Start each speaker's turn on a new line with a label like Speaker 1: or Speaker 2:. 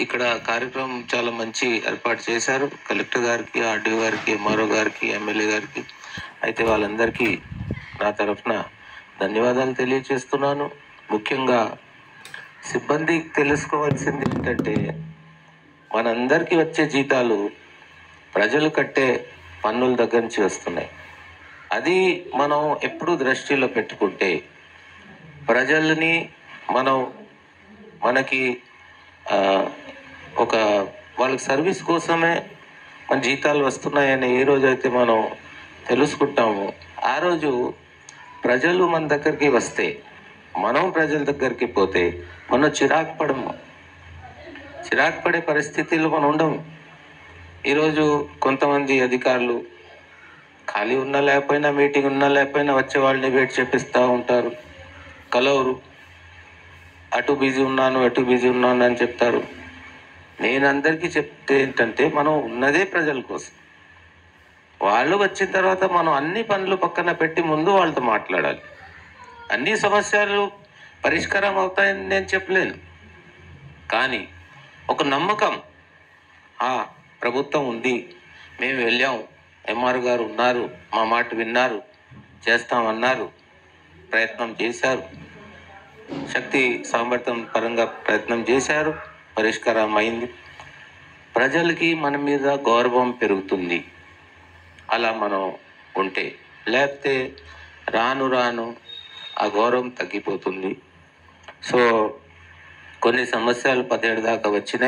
Speaker 1: ఇక్కడ కార్యక్రమం చాలా మంచి ఏర్పాటు చేశారు. కలెక్టర్ గారికి, ఆర్డీఓ గారికి, ఎంఆర్ఓ గారికి, ఎమ్మెల్యే గారికి. అయితే వాళ్ళందరికీ నా తరఫున ధన్యవాదాలు తెలియజేస్తున్నాను. ముఖ్యంగా సిబ్బంది తెలుసుకోవాల్సింది ఏంటంటే, మనందరికీ వచ్చే జీతాలు ప్రజలు కట్టే పన్నుల దగ్గర నుంచి వస్తున్నాయి. అది మనం ఎప్పుడూ దృష్టిలో పెట్టుకుంటే ప్రజల్ని మనకి ఒక వాళ్ళకి సర్వీస్ కోసమే మన జీతాలు వస్తున్నాయని ఏ రోజైతే మనం తెలుసుకుంటామో ఆ రోజు ప్రజలు మన దగ్గరికి వస్తే, మనం ప్రజల దగ్గరికి పోతే మనం చిరాకు పడే పరిస్థితుల్లో మనం ఉండము. ఈరోజు కొంతమంది అధికారులు ఖాళీ ఉన్నా లేకపోయినా, మీటింగ్ ఉన్నా లేకపోయినా వచ్చే వాళ్ళని వెయిట్ చేపిస్తూ ఉంటారు, కలవరు. అటు బిజీ ఉన్నాను అని చెప్తారు. నేను అందరికీ చెప్తే ఏంటంటే, మనం ఉన్నదే ప్రజల కోసం. వాళ్ళు వచ్చిన తర్వాత మనం అన్ని పనులు పక్కన పెట్టి ముందు వాళ్ళతో మాట్లాడాలి. అన్ని సమస్యలు పరిష్కారం అవుతాయని నేను చెప్పలేను, కానీ ఒక నమ్మకం, ప్రభుత్వం ఉంది, మేము వెళ్ళాం, ఎంఆర్ గారు ఉన్నారు, మా మాట విన్నారు, చేస్తామన్నారు, ప్రయత్నం చేశారు, శక్తి సామర్థ్యం పరంగా ప్రయత్నం చేశారు, పరిష్కారం అయింది. ప్రజలకి మన మీద గౌరవం పెరుగుతుంది అలా మనం ఉంటే. లేకపోతే రాను ఆ గౌరవం తగ్గిపోతుంది. సో కొన్ని సమస్యలు 17 దాకా వచ్చినాయి.